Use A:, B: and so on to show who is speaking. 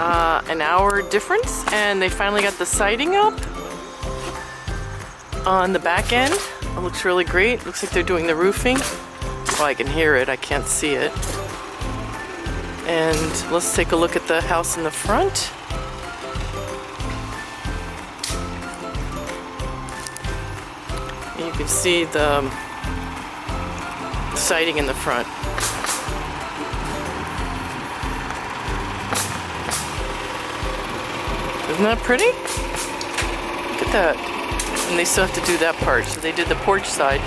A: an hour difference, and they finally got the siding up on the back end. It looks really great. Looks like they're doing the roofing. Well, I can hear it, I can't see it. And let's take a look at the house in the front. You can see the siding in the front. Isn't that pretty? Look at that. And they still have to do that part. So they did the porch side.